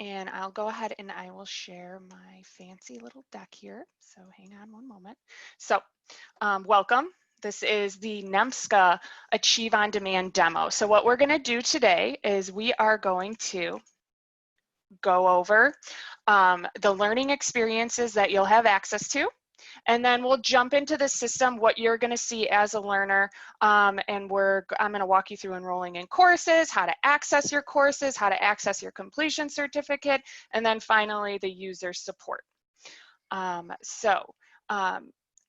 And I'll go ahead and I will share my fancy little deck here. So hang on one moment. So welcome. This is the NEMSCA Achieve on Demand demo. So what we're going to do today is we are going to go over the learning experiences that you'll have access to. And then we'll jump into the system, what you're going to see as a learner. And I'm going to walk you through enrolling in courses, how to access your courses, how to access your completion certificate, and then finally the user support.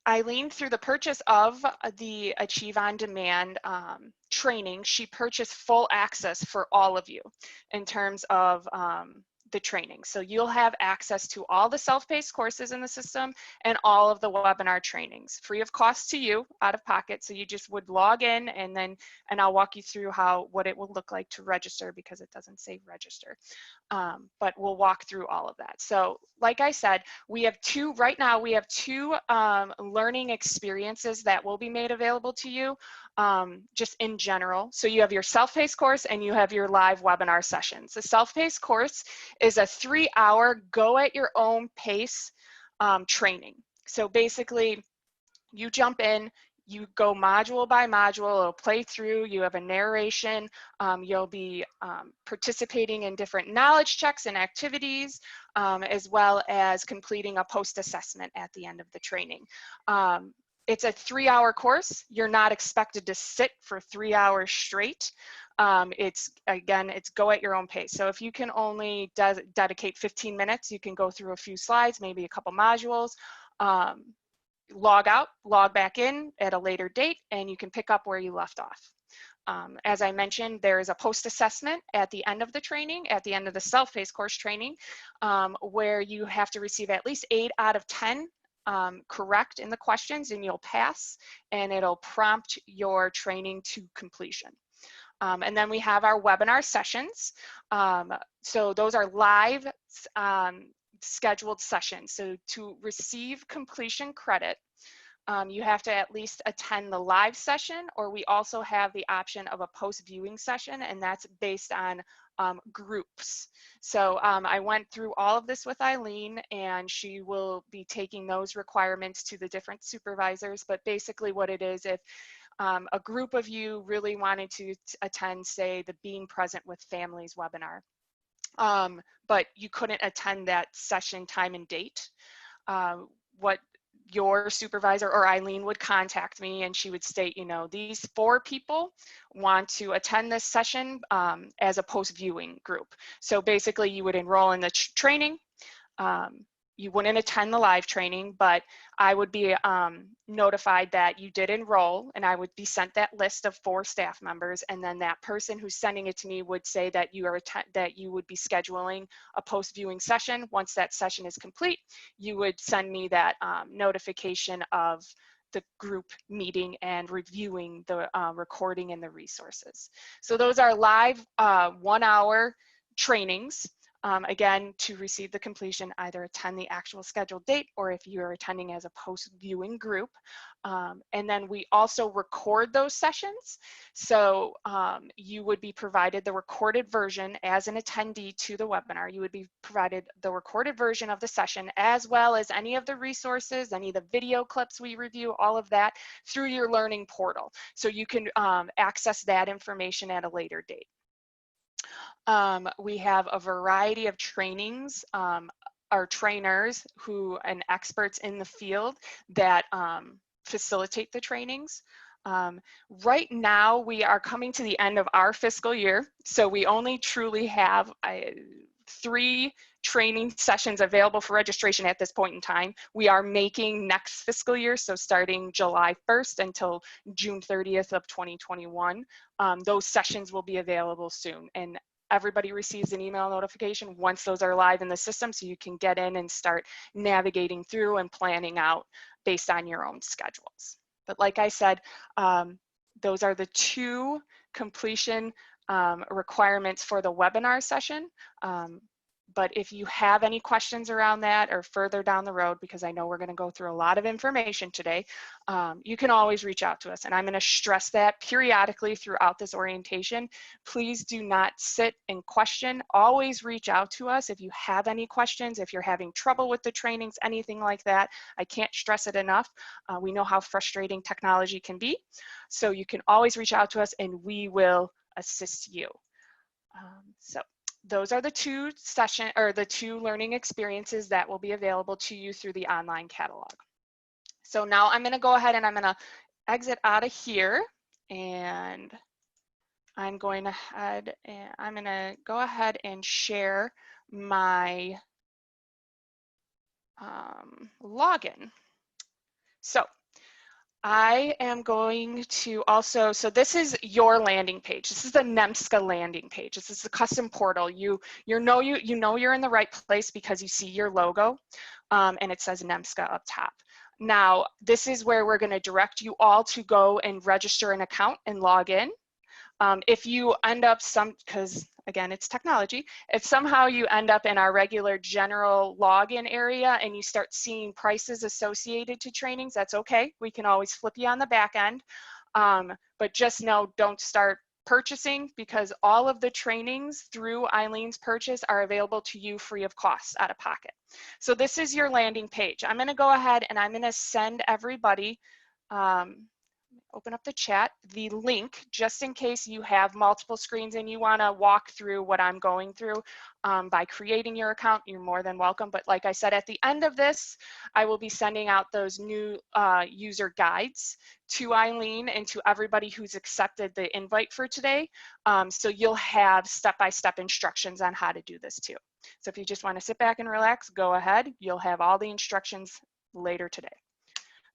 Eileen, through the purchase of the Achieve on Demand training, she purchased full access for all of you in terms of the training. So you'll have access to all the self-paced courses in the system and all of the webinar trainings, free of cost to you, out of pocket. So you just would log in and I'll walk you through what it will look like to register, because it doesn't say register. But we'll walk through all of that. So like I said, right now we have two learning experiences that will be made available to you just in general. So you have your self-paced course and you have your live webinar sessions. The self-paced course is a 3-hour go at your own pace training. So basically you jump in, you go module by module, it'll play through, you have a narration, you'll be participating in different knowledge checks and activities, as well as completing a post-assessment at the end of the training. It's a 3-hour course. You're not expected to sit for 3 hours straight. It's go at your own pace. So if you can only dedicate 15 minutes, you can go through a few slides, maybe a couple modules, log out, log back in at a later date, and you can pick up where you left off. As I mentioned, there is a post-assessment at the end of the training, at the end of the self-paced course training, where you have to receive at least 8 out of 10 correct in the questions, and you'll pass, and it'll prompt your training to completion. And then we have our webinar sessions. So those are live scheduled sessions. So to receive completion credit, you have to at least attend the live session, or we also have the option of a post-viewing session, and that's based on groups. So I went through all of this with Eileen, and she will be taking those requirements to the different supervisors. But basically what it is, if a group of you really wanted to attend, say, the Being Present with Families webinar, but you couldn't attend that session time and date, what your supervisor or Eileen would contact me, and she would state, you know, these 4 people want to attend this session as a post-viewing group. So basically you would enroll in the training. You wouldn't attend the live training, but I would be notified that you did enroll, and I would be sent that list of 4 staff members, and then that person who's sending it to me would say that you would be scheduling a post-viewing session. Once that session is complete, you would send me that notification of the group meeting and reviewing the recording and the resources. So those are live 1-hour trainings. Again, to receive the completion, either attend the actual scheduled date, or if you're attending as a post-viewing group. And then we also record those sessions. So you would be provided the recorded version as an attendee to the webinar. You would be provided the recorded version of the session, as well as any of the resources, any of the video clips we review, all of that through your learning portal. So you can access that information at a later date. We have a variety of trainings, our trainers and experts in the field that facilitate the trainings. Right now, we are coming to the end of our fiscal year, so we only truly have 3 training sessions available for registration at this point in time. We are making next fiscal year, so starting July 1st until June 30th of 2021, those sessions will be available soon. And everybody receives an email notification once those are live in the system, so you can get in and start navigating through and planning out based on your own schedules. But like I said, those are the 2 completion requirements for the webinar session. But if you have any questions around that or further down the road, because I know we're going to go through a lot of information today, you can always reach out to us. And I'm going to stress that periodically throughout this orientation. Please do not sit and question. Always reach out to us if you have any questions, if you're having trouble with the trainings, anything like that. I can't stress it enough. We know how frustrating technology can be. So you can always reach out to us and we will assist you. So those are the two learning experiences that will be available to you through the online catalog. So now I'm going to go ahead and I'm going to exit out of here, and I'm going to go ahead and share my login. So I am going to also, so this is your landing page. This is the NEMSCA landing page. This is the custom portal. You know you're in the right place because you see your logo and it says NEMSCA up top. Now, this is where we're going to direct you all to go and register an account and log in. If you end up because again, it's technology, if somehow you end up in our regular general login area and you start seeing prices associated to trainings, that's okay. We can always flip you on the back end. But just know, don't start purchasing, because all of the trainings through Eileen's purchase are available to you free of cost, out of pocket. So this is your landing page. I'm going to go ahead and I'm going to send everybody, open up the chat, the link, just in case you have multiple screens and you want to walk through what I'm going through by creating your account. You're more than welcome. But like I said, at the end of this, I will be sending out those new user guides to Eileen and to everybody who's accepted the invite for today. So you'll have step-by-step instructions on how to do this too. So if you just want to sit back and relax, go ahead. You'll have all the instructions later today.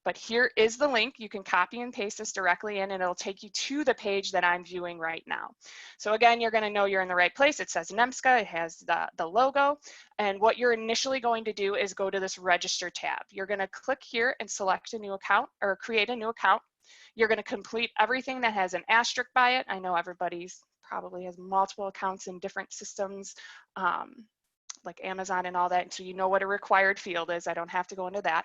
But here is the link. You can copy and paste this directly in and it'll take you to the page that I'm viewing right now. So again, you're going to know you're in the right place. It says NEMSCA, it has the logo. And what you're initially going to do is go to this register tab. You're going to click here and select a new account or create a new account. You're going to complete everything that has an asterisk by it. I know everybody's probably has multiple accounts in different systems, like Amazon and all that, so you know what a required field is. I don't have to go into that.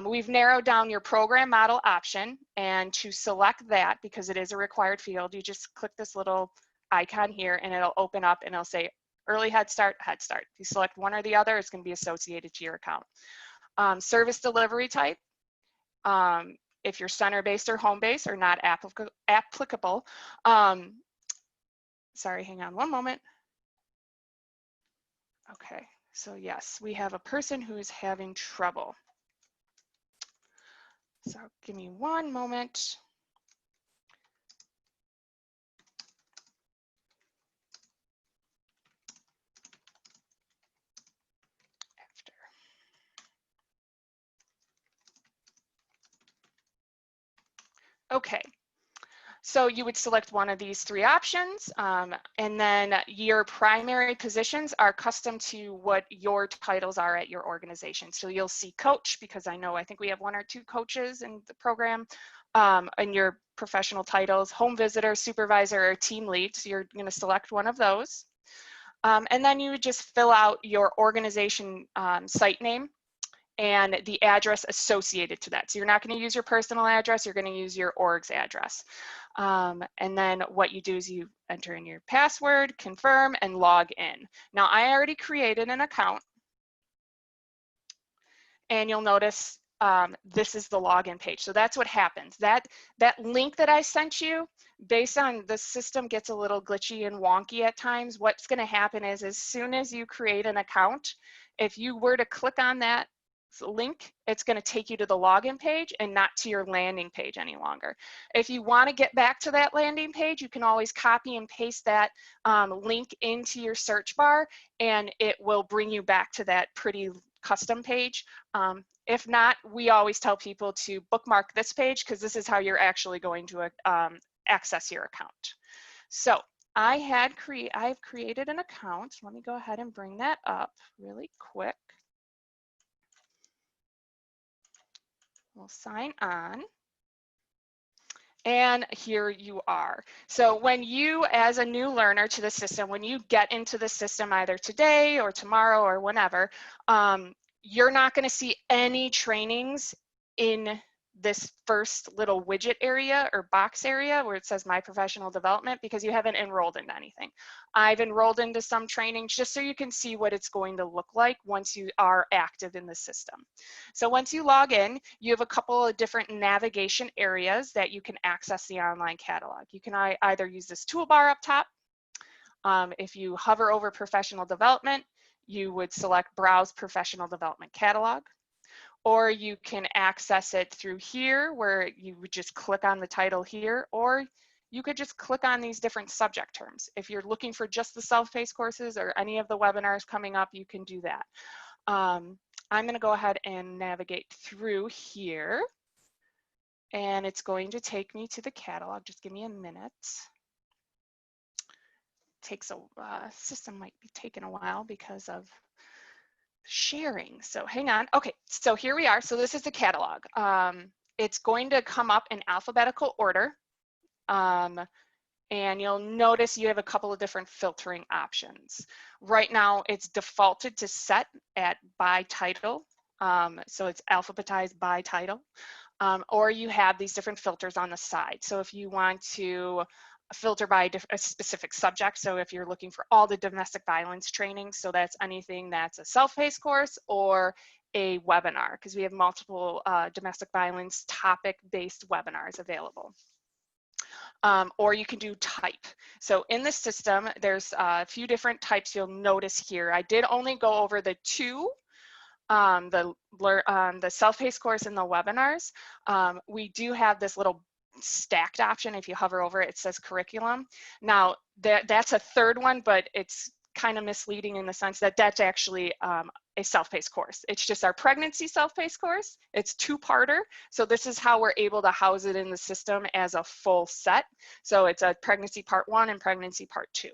We've narrowed down your program model option, and to select that, because it is a required field, you just click this little icon here and it'll open up and it'll say early Head Start, Head Start. If you select one or the other, it's going to be associated to your account. Service delivery type, if you're center-based or home-based or not applicable. Sorry, hang on one moment. Okay, so yes, we have a person who is having trouble. So give me one moment. Okay, so you would select one of these three options, and then your primary positions are custom to what your titles are at your organization. So you'll see coach, because I think we have one or two coaches in the program, and your professional titles, home visitor, supervisor, or team lead. So you're going to select one of those. And then you would just fill out your organization site name and the address associated to that. So you're not going to use your personal address, you're going to use your org's address. And then what you do is you enter in your password, confirm, and log in. Now I already created an account, and you'll notice this is the login page. So that's what happens. That link that I sent you, based on the system gets a little glitchy and wonky at times, what's going to happen is as soon as you create an account, if you were to click on that link, it's going to take you to the login page and not to your landing page any longer. If you want to get back to that landing page, you can always copy and paste that link into your search bar, and it will bring you back to that pretty custom page. If not, we always tell people to bookmark this page, because this is how you're actually going to access your account. So I've created an account. Let me go ahead and bring that up really quick. We'll sign on. And here you are. So when you, as a new learner to the system, when you get into the system either today or tomorrow or whenever, you're not going to see any trainings in this first little widget area or box area where it says My Professional Development, because you haven't enrolled in anything. I've enrolled into some trainings just so you can see what it's going to look like once you are active in the system. So once you log in, you have a couple of different navigation areas that you can access the online catalog. You can either use this toolbar up top. If you hover over Professional Development, you would select Browse Professional Development Catalog. Or you can access it through here where you would just click on the title here, or you could just click on these different subject terms. If you're looking for just the self-paced courses or any of the webinars coming up, you can do that. I'm going to go ahead and navigate through here, and it's going to take me to the catalog. Just give me a minute. Takes a system might be taking a while because of sharing. So hang on. Okay, so here we are. So this is the catalog. It's going to come up in alphabetical order. And you'll notice you have a couple of different filtering options. Right now, it's defaulted to set at by title. So it's alphabetized by title. Or you have these different filters on the side. So if you want to filter by a specific subject, so if you're looking for all the domestic violence training, so that's anything that's a self-paced course or a webinar, because we have multiple domestic violence topic-based webinars available. Or you can do type. So in the system, there's a few different types you'll notice here. I did only go over the two, the self-paced course and the webinars. We do have this little stacked option. If you hover over it, it says curriculum. Now that's a third one, but it's kind of misleading in the sense that that's actually a self-paced course. It's just our pregnancy self-paced course. It's two-parter. So this is how we're able to house it in the system as a full set. So it's a pregnancy part 1 and pregnancy part 2.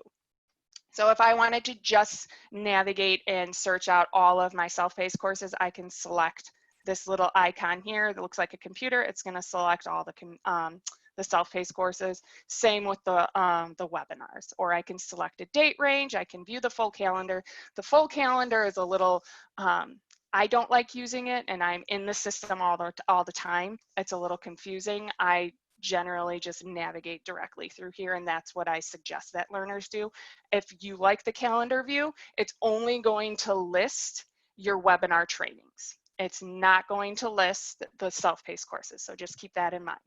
So if I wanted to just navigate and search out all of my self-paced courses, I can select this little icon here that looks like a computer. It's going to select all the self-paced courses. Same with the webinars. Or I can select a date range. I can view the full calendar. The full calendar is a little, I don't like using it, and I'm in the system all the time. It's a little confusing. I generally just navigate directly through here, and that's what I suggest that learners do. If you like the calendar view, it's only going to list your webinar trainings. It's not going to list the self-paced courses, so just keep that in mind.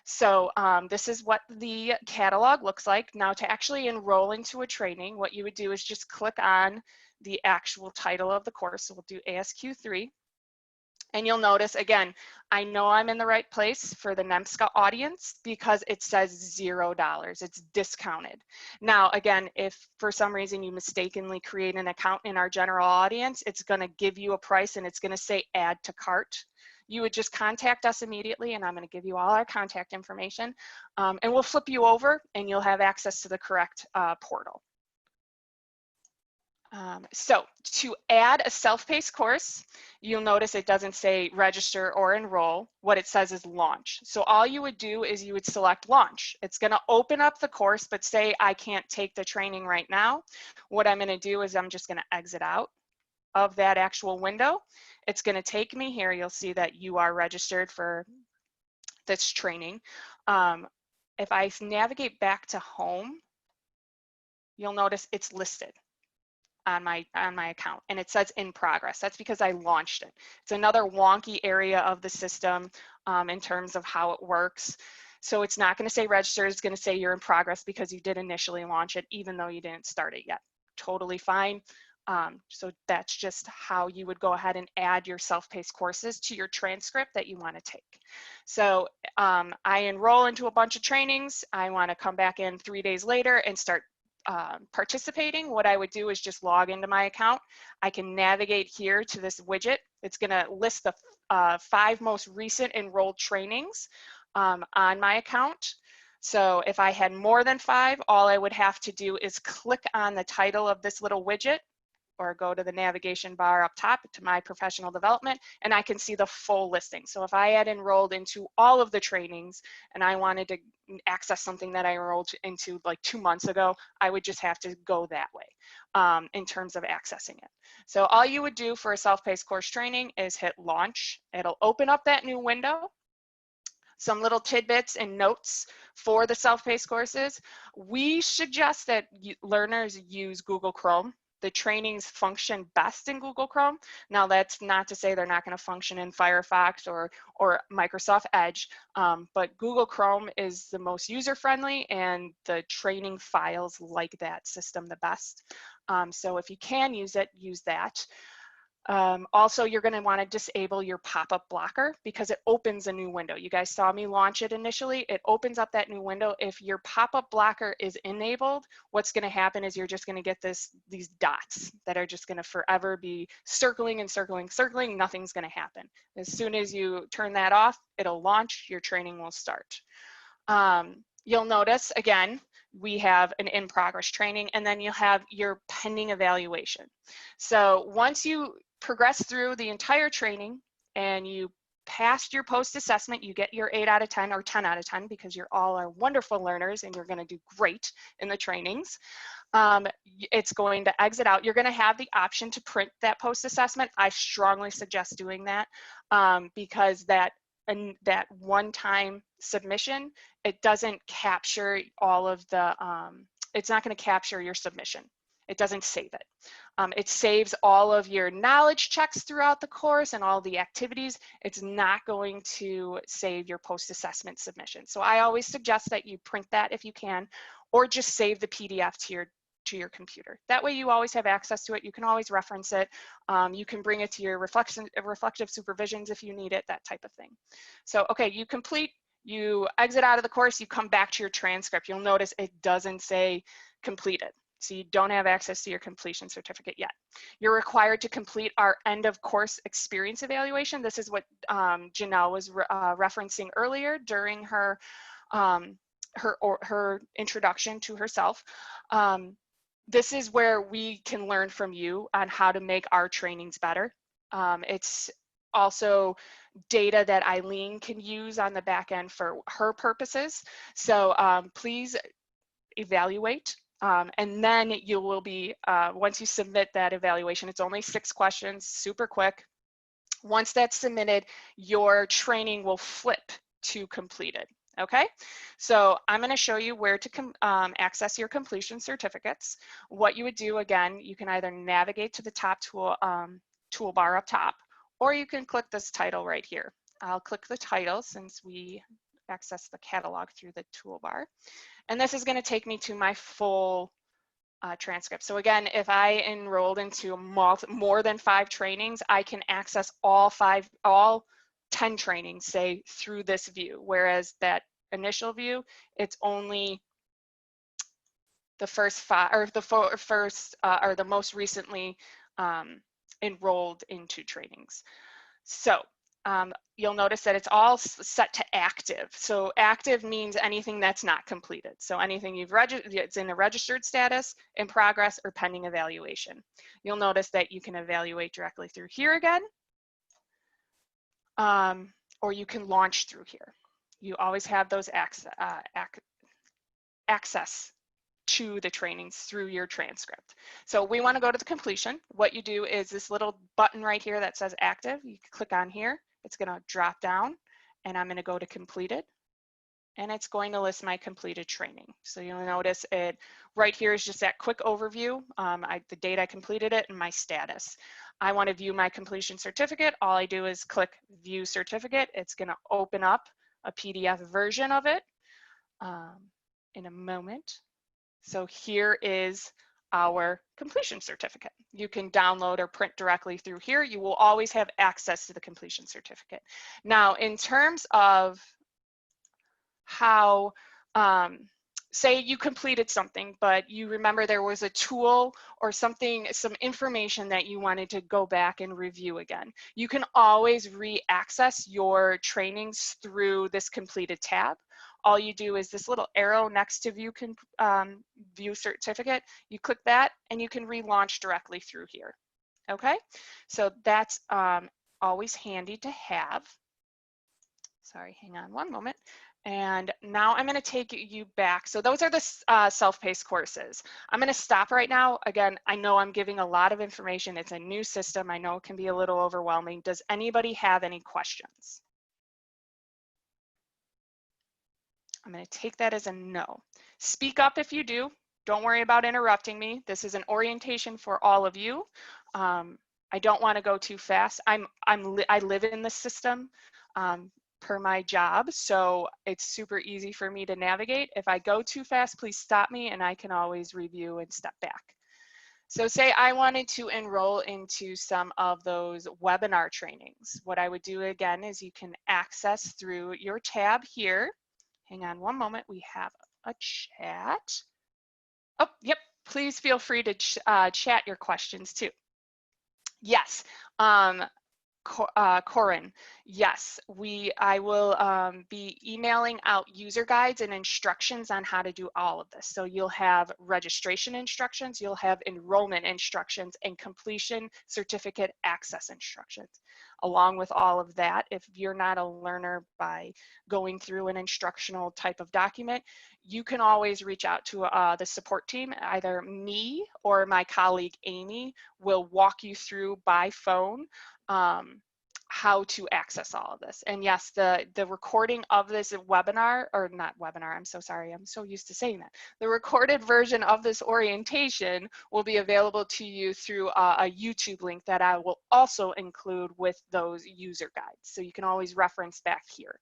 So this is what the catalog looks like. Now to actually enroll into a training, what you would do is just click on the actual title of the course. So we'll do ASQ3. And you'll notice, again, I know I'm in the right place for the NEMSCA audience because it says $0. It's discounted. Now, again, if for some reason you mistakenly create an account in our general audience, it's going to give you a price and it's going to say add to cart. You would just contact us immediately, and I'm going to give you all our contact information, and we'll flip you over and you'll have access to the correct portal. So to add a self-paced course, you'll notice it doesn't say register or enroll. What it says is launch. So all you would do is you would select launch. It's going to open up the course, but say I can't take the training right now. What I'm going to do is I'm just going to exit out of that actual window. It's going to take me here. You'll see that you are registered for this training. If I navigate back to home, you'll notice it's listed on my account, and it says in progress. That's because I launched it. It's another wonky area of the system in terms of how it works. So it's not going to say register, it's going to say you're in progress because you did initially launch it even though you didn't start it yet. Totally fine. So that's just how you would go ahead and add your self-paced courses to your transcript that you want to take. So I enroll into a bunch of trainings. I want to come back in 3 days later and start participating. What I would do is just log into my account. I can navigate here to this widget. It's going to list the 5 most recent enrolled trainings on my account. So if I had more than 5, all I would have to do is click on the title of this little widget, or go to the navigation bar up top to my professional development, and I can see the full listing. So if I had enrolled into all of the trainings and I wanted to access something that I enrolled into like 2 months ago, I would just have to go that way in terms of accessing it. So all you would do for a self-paced course training is hit launch. It'll open up that new window. Some little tidbits and notes for the self-paced courses. We suggest that learners use Google Chrome. The trainings function best in Google Chrome. Now that's not to say they're not going to function in Firefox or Microsoft Edge, but Google Chrome is the most user-friendly and the training files like that system the best. So if you can use it, use that. Also, you're going to want to disable your pop-up blocker because it opens a new window. You guys saw me launch it initially. It opens up that new window. If your pop-up blocker is enabled, what's going to happen is you're just going to get these dots that are just going to forever be circling and circling, circling. Nothing's going to happen. As soon as you turn that off, it'll launch. Your training will start. You'll notice, again, we have an in-progress training, and then you'll have your pending evaluation. So once you progress through the entire training and you passed your post-assessment, you get your 8 out of 10 or 10 out of 10 because you're all are wonderful learners and you're going to do great in the trainings. It's going to exit out. You're going to have the option to print that post-assessment. I strongly suggest doing that because that one-time submission, it doesn't capture all of the, it's not going to capture your submission. It doesn't save it. It saves all of your knowledge checks throughout the course and all the activities. It's not going to save your post-assessment submission. So I always suggest that you print that if you can, or just save the PDF to your computer. That way you always have access to it. You can always reference it. You can bring it to your reflective supervisions if you need it, that type of thing. So, okay, you complete, you exit out of the course, you come back to your transcript. You'll notice it doesn't say completed. So you don't have access to your completion certificate yet. You're required to complete our end of course experience evaluation. This is what Janelle was referencing earlier during her introduction to herself. This is where we can learn from you on how to make our trainings better. It's also data that Eileen can use on the back end for her purposes. So please evaluate. And then you will be, once you submit that evaluation, it's only 6 questions, super quick. Once that's submitted, your training will flip to completed. Okay, so I'm going to show you where to access your completion certificates. What you would do, again, you can either navigate to the top toolbar up top, or you can click this title right here. I'll click the title since we access the catalog through the toolbar. And this is going to take me to my full transcript. So again, if I enrolled into more than 5 trainings, I can access all 10 trainings, say, through this view, whereas that initial view, it's only the first 5 or the most recently enrolled into trainings. So you'll notice that it's all set to active. So active means anything that's not completed. So anything you've registered, it's in a registered status, in progress, or pending evaluation. You'll notice that you can evaluate directly through here again, or you can launch through here. You always have those access to the trainings through your transcript. So we want to go to the completion. What you do is this little button right here that says active, you can click on here. It's going to drop down and I'm going to go to completed, and it's going to list my completed training. So you'll notice it right here is just that quick overview, the date I completed it and my status. I want to view my completion certificate. All I do is click view certificate. It's going to open up a PDF version of it in a moment. So here is our completion certificate. You can download or print directly through here. You will always have access to the completion certificate. Now, in terms of how, say you completed something, but you remember there was a tool or something, some information that you wanted to go back and review again. You can always re-access your trainings through this completed tab, all you do is this little arrow next to view certificate, you click that and you can relaunch directly through here. Okay, so that's always handy to have. Sorry, hang on one moment. And now I'm going to take you back. So those are the self-paced courses. I'm going to stop right now. Again, I know I'm giving a lot of information. It's a new system. I know it can be a little overwhelming. Does anybody have any questions? I'm going to take that as a no. Speak up if you do. Don't worry about interrupting me. This is an orientation for all of you. I don't want to go too fast. I live in the system per my job, so it's super easy for me to navigate. If I go too fast, please stop me and I can always review and step back. So say I wanted to enroll into some of those webinar trainings. What I would do again is you can access through your tab here. Hang on one moment, we have a chat. Oh, yep, please feel free to chat your questions too. Yes, Corin, yes, I will be emailing out user guides and instructions on how to do all of this. So you'll have registration instructions, you'll have enrollment instructions, and completion certificate access instructions. Along with all of that, if you're not a learner by going through an instructional type of document, you can always reach out to the support team. Either me or my colleague Amy will walk you through by phone how to access all of this. And yes, the recording of this webinar, or not webinar, I'm so sorry, I'm so used to saying that. The recorded version of this orientation will be available to you through a YouTube link that I will also include with those user guides. So you can always reference back here.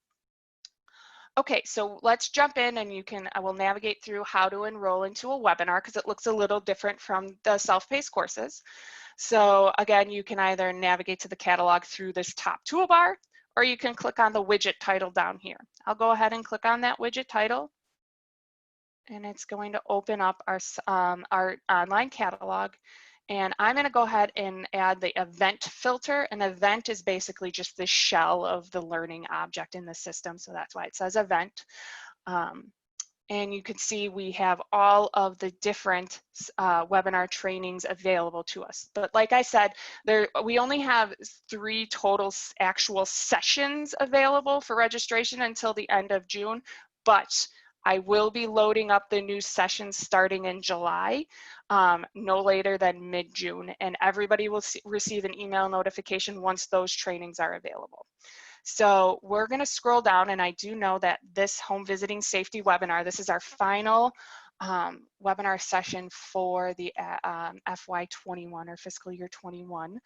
Okay, so let's jump in and I will navigate through how to enroll into a webinar because it looks a little different from the self-paced courses. So again, you can either navigate to the catalog through this top toolbar, or you can click on the widget title down here. I'll go ahead and click on that widget title, and it's going to open up our online catalog. And I'm going to go ahead and add the event filter. An event is basically just the shell of the learning object in the system, so that's why it says event. And you can see we have all of the different webinar trainings available to us. But like I said, we only have 3 total actual sessions available for registration until the end of June, but I will be loading up the new sessions starting in July, no later than mid-June, and everybody will receive an email notification once those trainings are available. So we're going to scroll down, and I do know that this home visiting safety webinar, this is our final webinar session for the FY21 or fiscal year 21.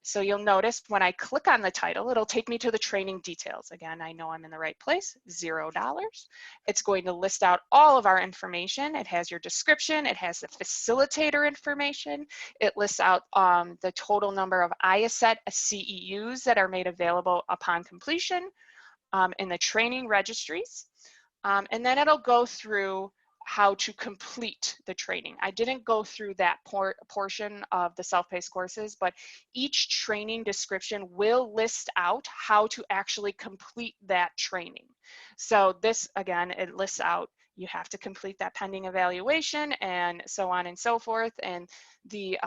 So you'll notice when I click on the title, it'll take me to the training details. Again, I know I'm in the right place, $0. It's going to list out all of our information. It has your description, it has the facilitator information, it lists out the total number of IASET CEUs that are made available upon completion in the training registries. And then it'll go through how to complete the training. I didn't go through that portion of the self-paced courses, but each training description will list out how to actually complete that training. So this, again, it lists out you have to complete that pending evaluation and so on and so forth. And the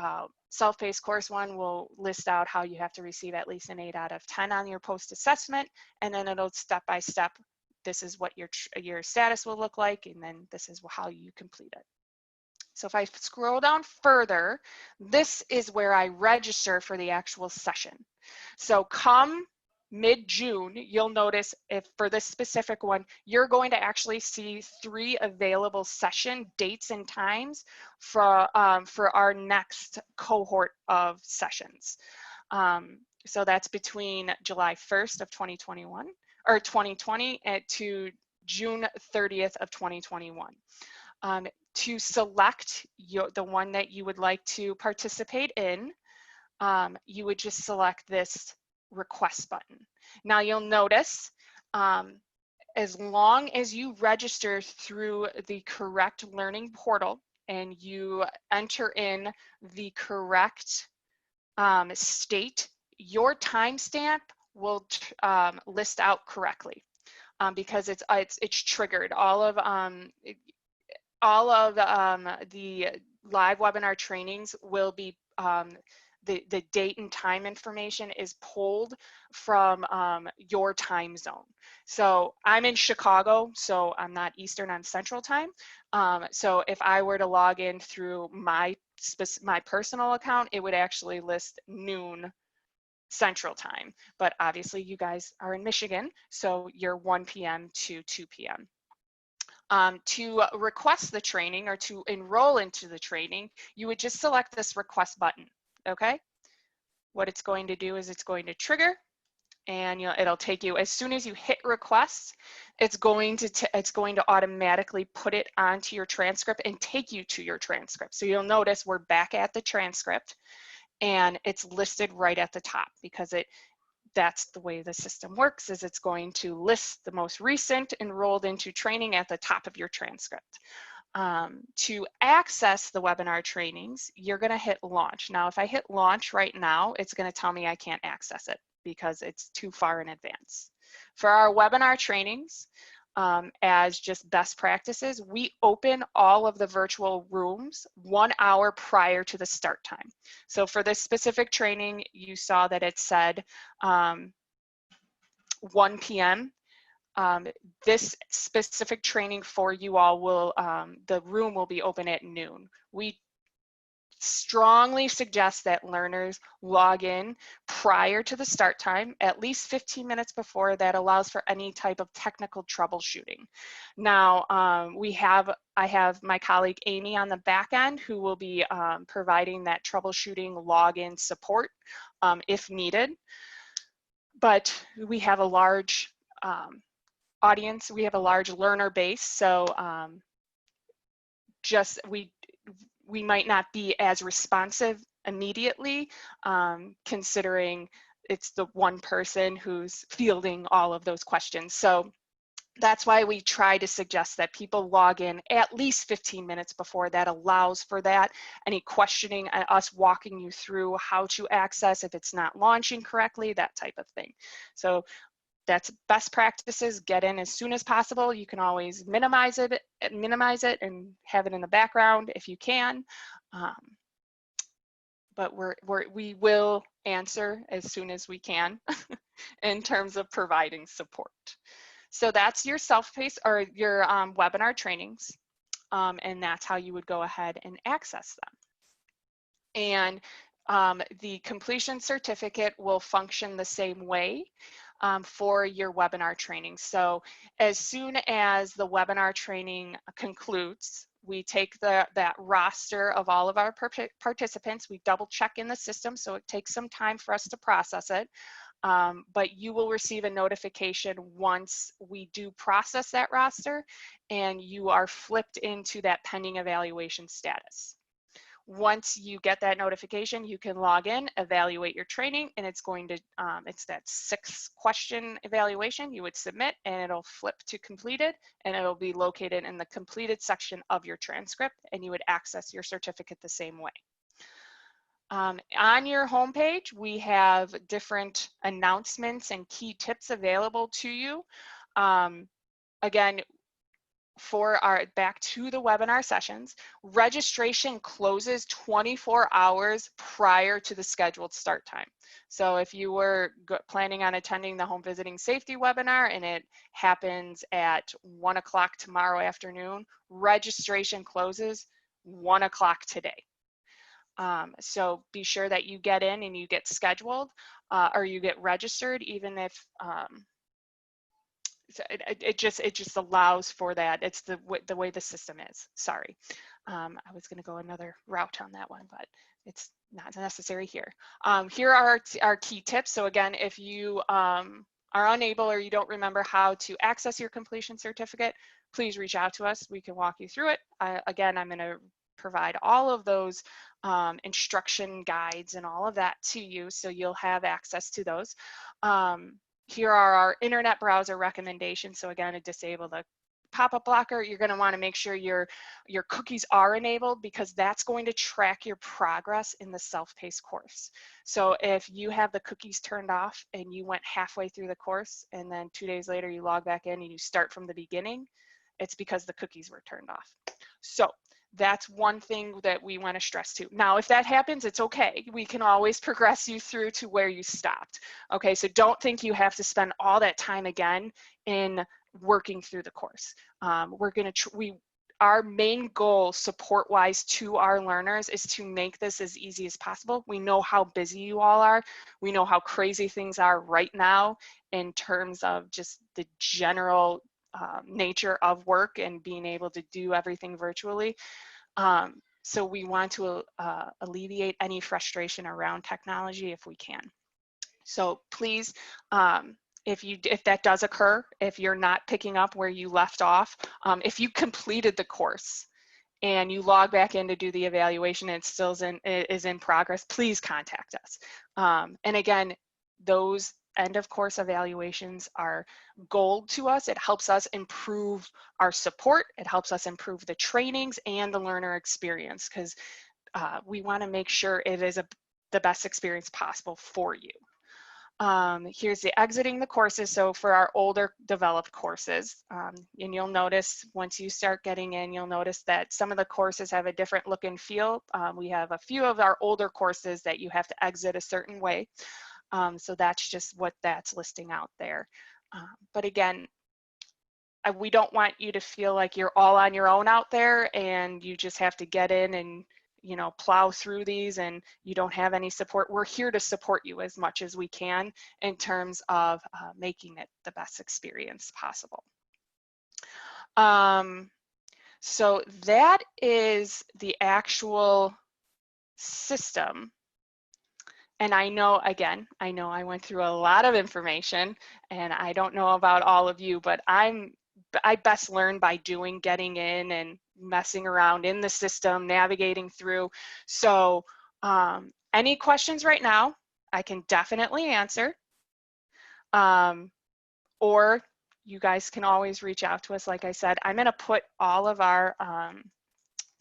self-paced course one will list out how you have to receive at least an 8 out of 10 on your post-assessment, and then it'll step by step. This is what your status will look like, and then this is how you complete it. So if I scroll down further, this is where I register for the actual session. So come mid-June, you'll notice if for this specific one, you're going to actually see 3 available session dates and times for our next cohort of sessions. So that's between July 1st of 2021 or 2020 to June 30th of 2021. To select the one that you would like to participate in, you would just select this request button. Now you'll notice as long as you register through the correct learning portal and you enter in the correct state, your timestamp will list out correctly. because it's triggered. All of the live webinar trainings will be, the date and time information is pulled from your time zone. So I'm in Chicago, so I'm not Eastern, I'm Central time. So if I were to log in through my personal account, it would actually list noon Central time. But obviously you guys are in Michigan, so you're 1 p.m. to 2 p.m. To request the training or to enroll into the training, you would just select this request button, okay? What it's going to do is it's going to trigger, and it'll take you, as soon as you hit request, it's going to automatically put it onto your transcript and take you to your transcript. So you'll notice we're back at the transcript, and it's listed right at the top, because that's the way the system works, is it's going to list the most recent enrolled into training at the top of your transcript. To access the webinar trainings, you're going to hit launch. Now, if I hit launch right now, it's going to tell me I can't access it because it's too far in advance. For our webinar trainings, as just best practices, we open all of the virtual rooms 1 hour prior to the start time. So for this specific training, you saw that it said 1 p.m. This specific training for you all will, the room will be open at noon. We strongly suggest that learners log in prior to the start time, at least 15 minutes before. That allows for any type of technical troubleshooting. Now, I have my colleague Amy on the back end who will be providing that troubleshooting login support if needed. But we have a large audience, we have a large learner base, so we might not be as responsive immediately, considering it's the one person who's fielding all of those questions. So that's why we try to suggest that people log in at least 15 minutes before. That allows for that, any questioning, us walking you through how to access if it's not launching correctly, that type of thing. So that's best practices. Get in as soon as possible. You can always minimize it and have it in the background if you can. But we will answer as soon as we can in terms of providing support. So that's your self-paced or your webinar trainings, and that's how you would go ahead and access them. And the completion certificate will function the same way for your webinar training. So as soon as the webinar training concludes, we take that roster of all of our participants, we double check in the system, so it takes some time for us to process it. But you will receive a notification once we do process that roster and you are flipped into that pending evaluation status. Once you get that notification, you can log in, evaluate your training, and it's going to, it's that 6-question evaluation you would submit, and it'll flip to completed, and it'll be located in the completed section of your transcript, and you would access your certificate the same way. On your homepage, we have different announcements and key tips available to you. Again, for our back to the webinar sessions, registration closes 24 hours prior to the scheduled start time. So if you were planning on attending the home visiting safety webinar and it happens at 1 o'clock tomorrow afternoon, registration closes 1 o'clock today. So be sure that you get in and you get scheduled or you get registered, even if it just allows for that. It's the way the system is. Sorry, I was going to go another route on that one, but it's not necessary here. Here are our key tips. So again, if you are unable or you don't remember how to access your completion certificate, please reach out to us. We can walk you through it. Again, I'm going to provide all of those instruction guides and all of that to you, so you'll have access to those. Here are our internet browser recommendations. So again, to disable the pop-up blocker, you're going to want to make sure your cookies are enabled, because that's going to track your progress in the self-paced course. So if you have the cookies turned off and you went halfway through the course and then 2 days later you log back in and you start from the beginning, it's because the cookies were turned off. So that's one thing that we want to stress too. Now, if that happens, it's okay. We can always progress you through to where you stopped. Okay, so don't think you have to spend all that time again in working through the course. Our main goal support-wise to our learners is to make this as easy as possible. We know how busy you all are. We know how crazy things are right now in terms of just the general nature of work and being able to do everything virtually. So we want to alleviate any frustration around technology if we can. So please, if that does occur, if you're not picking up where you left off, if you completed the course and you log back in to do the evaluation and it still is in progress, please contact us. And again, those end of course evaluations are gold to us. It helps us improve our support. It helps us improve the trainings and the learner experience, because we want to make sure it is the best experience possible for you. Here's the exiting the courses. So for our older developed courses, and you'll notice once you start getting in, you'll notice that some of the courses have a different look and feel. We have a few of our older courses that you have to exit a certain way. So that's just what that's listing out there. But again, we don't want you to feel like you're all on your own out there and you just have to get in and, you know, plow through these and you don't have any support. We're here to support you as much as we can in terms of making it the best experience possible. So that is the actual system. And I know, again, I know I went through a lot of information and I don't know about all of you, but I best learn by doing, getting in and messing around in the system, navigating through. So any questions right now, I can definitely answer. Or you guys can always reach out to us. Like I said, I'm going to put all of our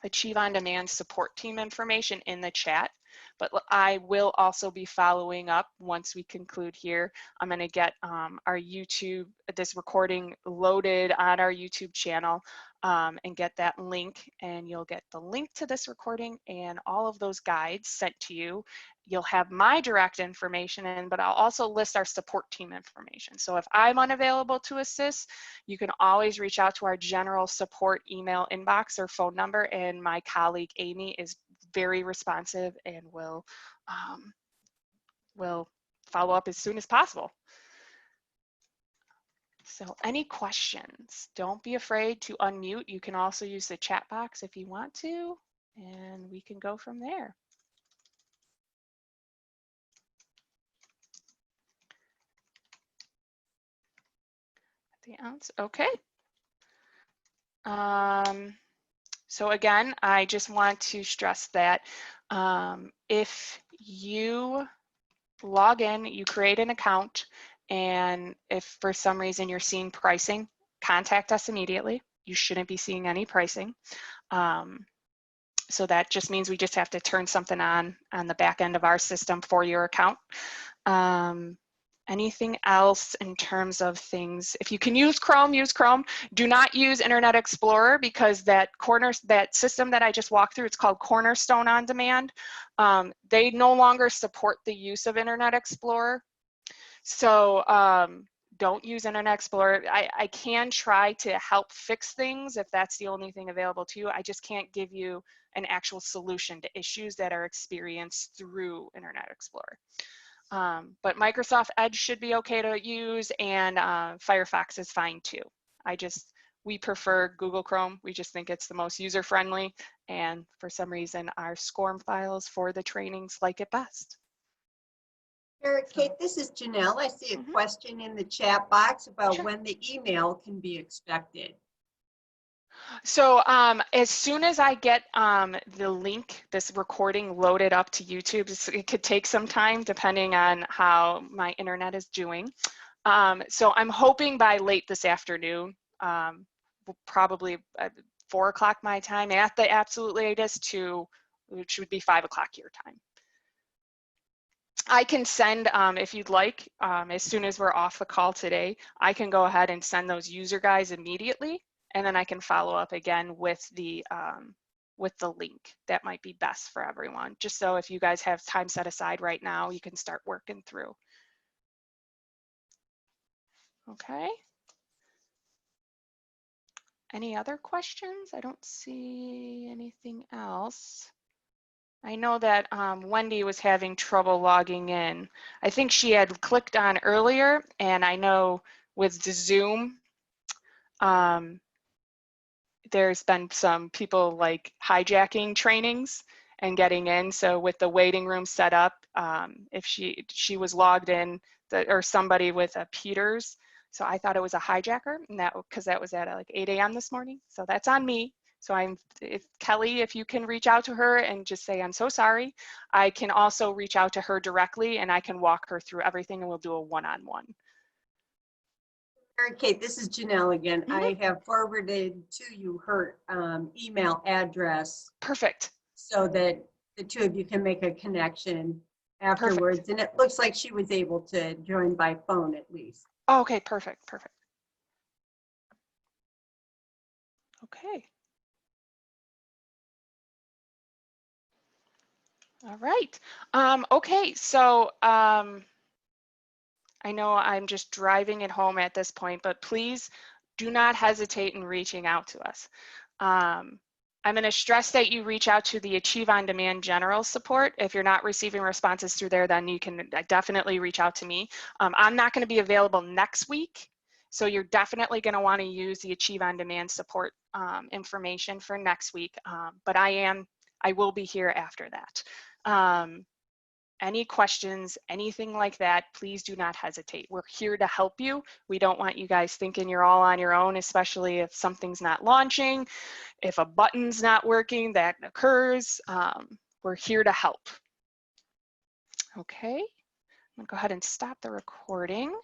Achieve On Demand support team information in the chat, but I will also be following up once we conclude here. I'm going to get our YouTube, this recording loaded on our YouTube channel and get that link, and you'll get the link to this recording and all of those guides sent to you. You'll have my direct information, but I'll also list our support team information. So if I'm unavailable to assist, you can always reach out to our general support email inbox or phone number, and my colleague Amy is very responsive and will follow up as soon as possible. So any questions? Don't be afraid to unmute. You can also use the chat box if you want to, and we can go from there. The ounce, okay. So again, I just want to stress that if you log in, you create an account, and if for some reason you're seeing pricing, contact us immediately. You shouldn't be seeing any pricing. So that just means we just have to turn something on the back end of our system for your account. Anything else in terms of things? If you can use Chrome, use Chrome. Do not use Internet Explorer, because that system that I just walked through, it's called Cornerstone On Demand. They no longer support the use of Internet Explorer. So don't use Internet Explorer. I can try to help fix things if that's the only thing available to you. I just can't give you an actual solution to issues that are experienced through Internet Explorer. But Microsoft Edge should be okay to use, and Firefox is fine too. We prefer Google Chrome. We just think it's the most user-friendly, and for some reason our SCORM files for the trainings like it best. Kate, this is Janelle. I see a question in the chat box about when the email can be expected. So as soon as I get the link, this recording loaded up to YouTube, it could take some time depending on how my internet is doing. So I'm hoping by late this afternoon, probably 4 o'clock my time at the absolute latest to, which would be 5 o'clock your time. I can send, if you'd like, as soon as we're off the call today, I can go ahead and send those user guides immediately, and then I can follow up again with the link. That might be best for everyone, just so if you guys have time set aside right now, you can start working through. Okay. Any other questions? I don't see anything else. I know that Wendy was having trouble logging in. I think she had clicked on earlier, and I know with the Zoom, there's been some people like hijacking trainings and getting in. So with the waiting room set up, if she was logged in, or somebody with a Peters, so I thought it was a hijacker, and that because that was at like 8 a.m. this morning. So that's on me. So if Kelly, if you can reach out to her and just say, I'm so sorry. I can also reach out to her directly, and I can walk her through everything, and we'll do a one-on-one. Mary Kate, this is Janelle again. Mm-hmm. I have forwarded to you her email address. Perfect. So that the two of you can make a connection afterwards. Perfect. And it looks like she was able to join by phone at least. Oh, okay, perfect, perfect. Okay. All right. Okay, so I know I'm just driving it home at this point, but please do not hesitate in reaching out to us. I'm going to stress that you reach out to the Achieve On Demand general support. If you're not receiving responses through there, then you can definitely reach out to me. I'm not going to be available next week, so you're definitely going to want to use the Achieve On Demand support information for next week, but I will be here after that. Any questions, anything like that, please do not hesitate. We're here to help you. We don't want you guys thinking you're all on your own, especially if something's not launching, if a button's not working, that occurs. We're here to help. Okay, I'm gonna go ahead and stop the recording.